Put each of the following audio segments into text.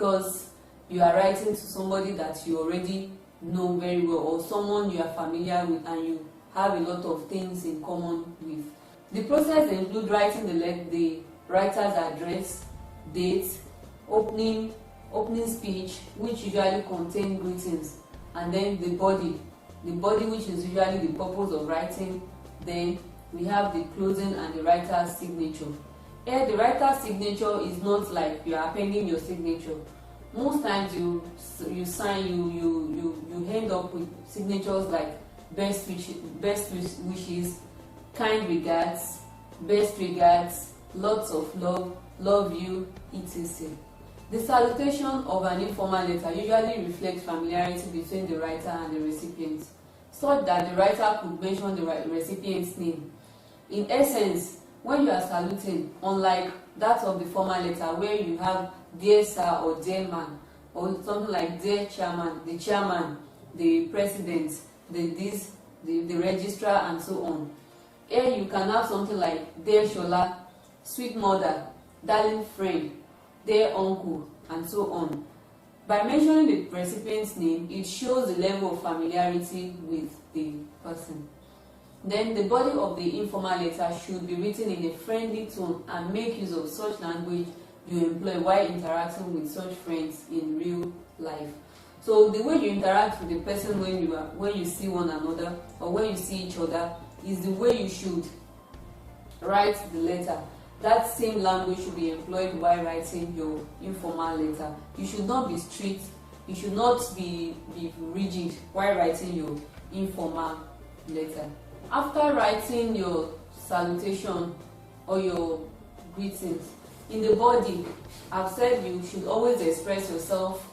because you are writing to somebody that you already know very well, or someone you are familiar with and you have a lot of things in common with. The process includes writing the writer's address, date, opening speech, which usually contain greetings, and then the body which is usually the purpose of writing. Then we have the closing and the writer's signature. Here the writer's signature is not like you are appending your signature. Most times you end up with signatures like best wishes, kind regards, best regards, lots of love, love you, etc. The salutation of an informal letter usually reflects familiarity between the writer and the recipient, such that the writer could mention the recipient's name. In essence, when you are saluting, unlike that of the formal letter where you have dear sir or dear man, or something like dear chairman, the president, the registrar, and so on. Here you can have something like dear Shola, sweet mother, darling friend, dear uncle, and so on. By mentioning the recipient's name, it shows the level of familiarity with the person. Then the body of the informal letter should be written in a friendly tone and make use of such language you employ while interacting with such friends in real life. So the way you interact with the person when you see one another or when you see each other is the way you should write the letter. That same language should be employed while writing your informal letter. You should not be strict, you should not be rigid while writing your informal letter. After writing your salutation or your greetings, in the body, I've said you should always express yourself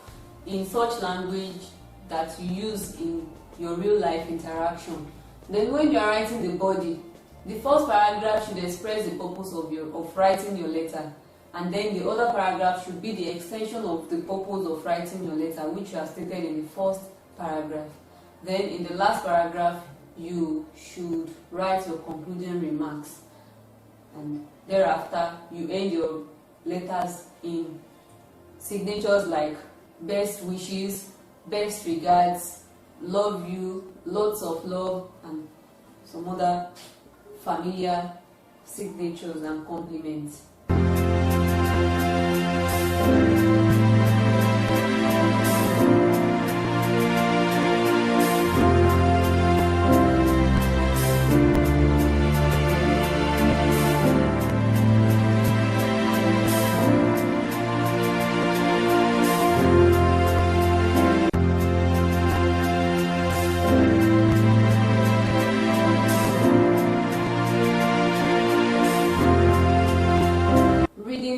in such language that you use in your real life interaction. Then when you are writing the body, the first paragraph should express the purpose of writing your letter, and then the other paragraph should be the extension of the purpose of writing your letter, which you have stated in the first paragraph. Then in the last paragraph, you should write your concluding remarks, and thereafter you end your letters in signatures like best wishes, best regards, love you, lots of love, and some other familiar signatures and compliments.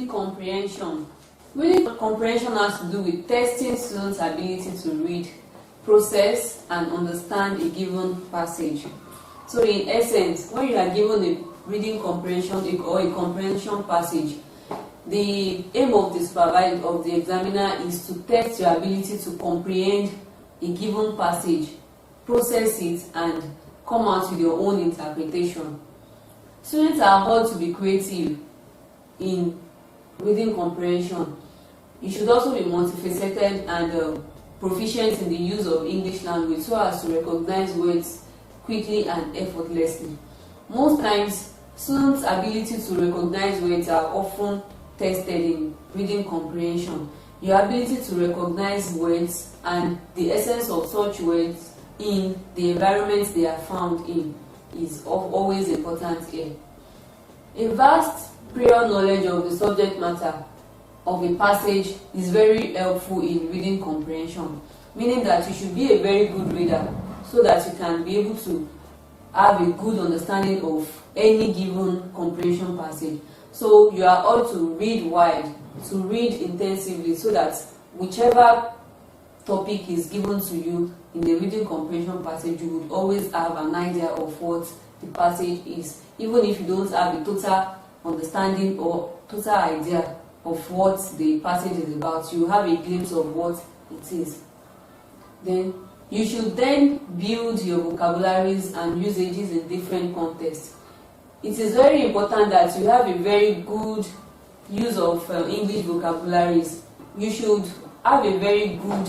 Comprehension. Reading comprehension has to do with testing students' ability to read, process, and understand a given passage. So in essence, when you are given a reading comprehension or a comprehension passage, the aim of the supervisor of the examiner is to test your ability to comprehend a given passage, process it, and come out with your own interpretation. Students are called to be creative in reading comprehension. You should also be multifaceted and proficient in the use of English language so as to recognize words quickly and effortlessly. Most times, students' ability to recognize words are often tested in reading comprehension. Your ability to recognize words and the essence of such words in the environment they are found in is always important here. A vast prior knowledge of the subject matter of a passage is very helpful in reading comprehension, meaning that you should be a very good reader so that you can be able to have a good understanding of any given comprehension passage. So you are all to read wide, to read intensively, so that whichever topic is given to you in the reading comprehension passage, you would always have an idea of what the passage is, even if you don't have a total understanding or total idea of what the passage is about. You have a glimpse of what it is. Then you should then build your vocabularies and usages in different contexts. It is very important that you have a very good use of English vocabularies you should have a very good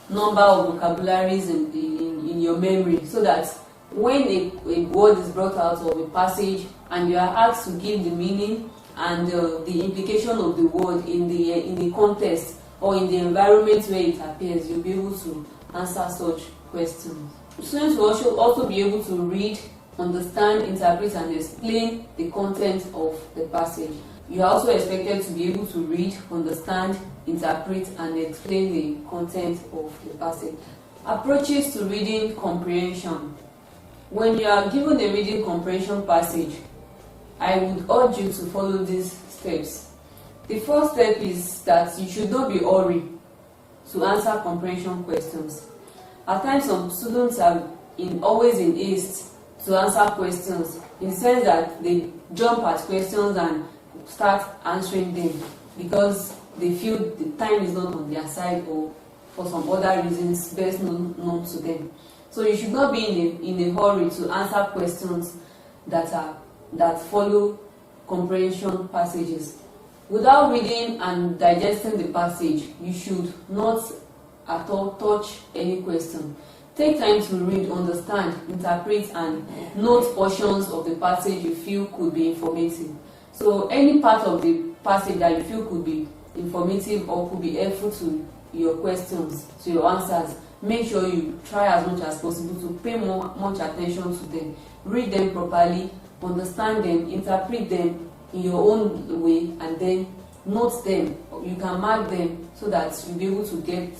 number of vocabularies in your memory, so that when a word is brought out of a passage and you are asked to give the meaning and the implication of the word in the context or in the environment where it appears, you'll be able to answer such questions. Students will also be able to read, understand, interpret, and explain the content of the passage. You are also expected to be able to read, understand, interpret, and explain the content of the passage. Approaches to reading comprehension. When you are given a reading comprehension passage, I would urge you to follow these steps. The first step is that you should not be hurried to answer comprehension questions. At times, some students are always in haste to answer questions, in the sense that they jump at questions and start answering them because they feel the time is not on their side, or for some other reasons best known to them. So you should not be in a hurry to answer questions that follow comprehension passages. Without reading and digesting the passage, you should not at all touch any question. Take time to read, understand, interpret, and note portions of the passage you feel could be informative. So any part of the passage that you feel could be informative or could be helpful to your questions, to your answers, make sure you try as much as possible to pay much attention to them. Read them properly, understand them, interpret them in your own way, and then note them. You can mark them so that you'll be able to get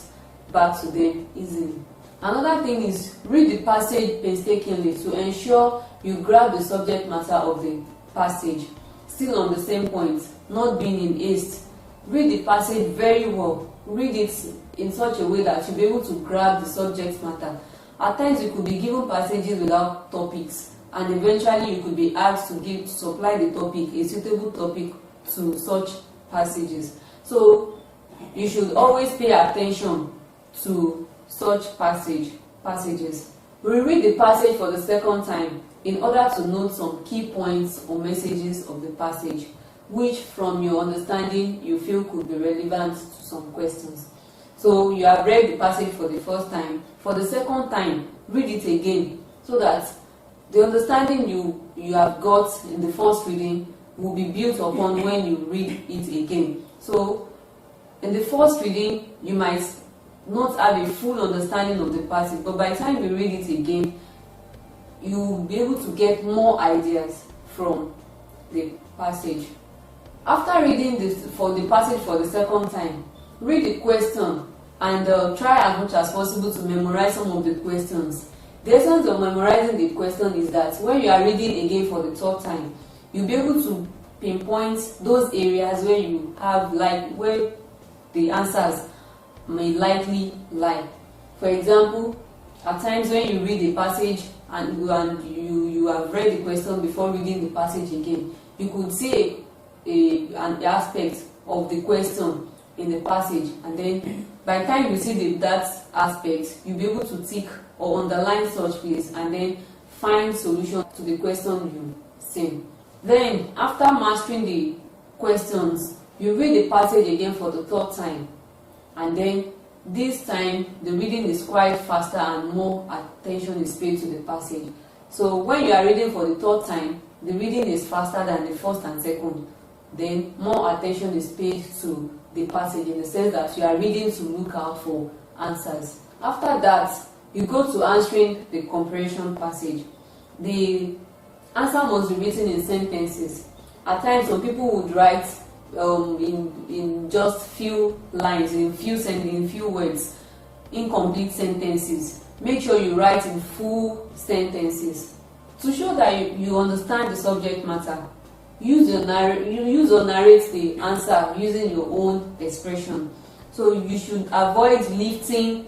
back to them easily. Another thing is read the passage painstakingly to ensure you grab the subject matter of the passage. Still on the same point, not being in haste. Read the passage very well. Read it in such a way that you'll be able to grab the subject matter. At times you could be given passages without topics, and eventually you could be asked to supply the topic, a suitable topic to such passages. So you should always pay attention to such passages. Reread the passage for the second time in order to note some key points or messages of the passage, which from your understanding you feel could be relevant to some questions. So you have read the passage for the first time. For the second time, read it again, so that the understanding you have got in the first reading will be built upon when you read it again. So in the first reading, you might not have a full understanding of the passage, but by the time you read it again, you will be able to get more ideas from the passage. After reading the passage for the second time, read the question and try as much as possible to memorize some of the questions. The essence of memorizing the question is that when you are reading again for the third time, you'll be able to pinpoint those areas where you have where the answers may likely lie. For example, at times when you read the passage and you have read the question before reading the passage again, you could see an aspect of the question in the passage, and then by the time you see that aspect, you'll be able to tick or underline such place and then find solution to the question you've seen. Then, after mastering the questions, you read the passage again for the third time, and then this time the reading is quite faster and more attention is paid to the passage. So when you are reading for the third time, the reading is faster than the first and second. Then more attention is paid to the passage, in the sense that you are reading to look out for answers. After that, you go to answering the comprehension passage. The answer must be written in sentences. At times, some people would write in just few lines, in few words, incomplete sentences. Make sure you write in full sentences. To show that you understand the subject matter, use or narrate the answer using your own expression. So you should avoid lifting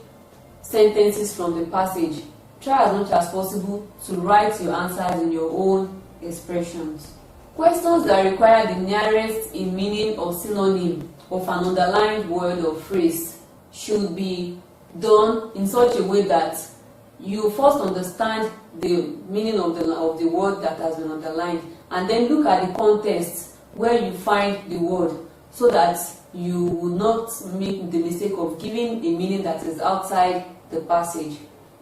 sentences from the passage. Try as much as possible to write your answers in your own expressions. Questions that require the nearest in meaning or synonym of an underlined word or phrase should be done in such a way that you first understand the meaning of the word that has been underlined, and then look at the context where you find the word, so that you will not make the mistake of giving a meaning that is outside the passage.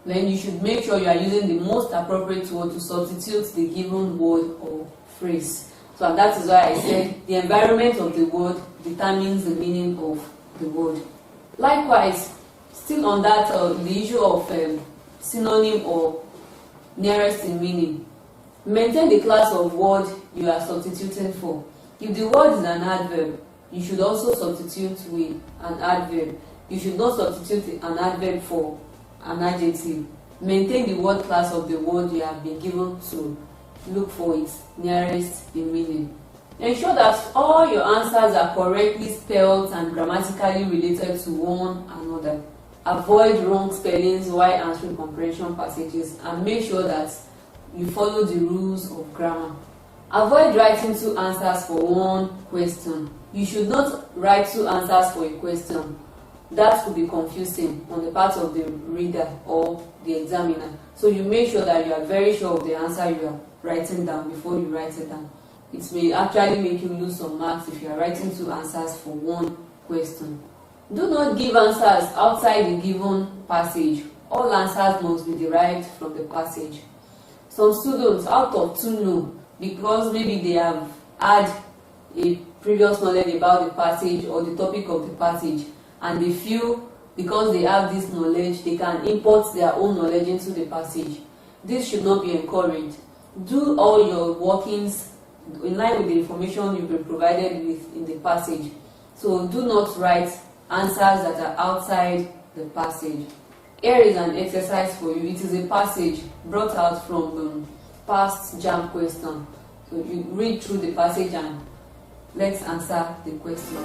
Then you should make sure you are using the most appropriate word to substitute the given word or phrase. So that is why I said the environment of the word determines the meaning of the word. Likewise, still on that the issue of synonym or nearest in meaning, maintain the class of word you are substituting for. If the word is an adverb, you should also substitute with an adverb. You should not substitute an adverb for an adjective. Maintain the word class of the word you have been given to look for its nearest in meaning. Ensure that all your answers are correctly spelled and grammatically related to one another. Avoid wrong spellings while answering comprehension passages, and make sure that you follow the rules of grammar. Avoid writing two answers for one question. You should not write two answers for a question. That could be confusing on the part of the reader or the examiner. So you make sure that you are very sure of the answer you are writing down before you write it down. It may actually make you lose some marks if you are writing two answers for one question. Do not give answers outside the given passage. All answers must be derived from the passage. Some students, out of 2 no, because maybe they have had a previous knowledge about the passage or the topic of the passage, and they feel because they have this knowledge, they can import their own knowledge into the passage. This should not be encouraged. Do all your workings in line with the information you've been provided with in the passage. So do not write answers that are outside the passage. Here is an exercise for you. It is a passage brought out from past JAMB question. So you read through the passage and let's answer the question.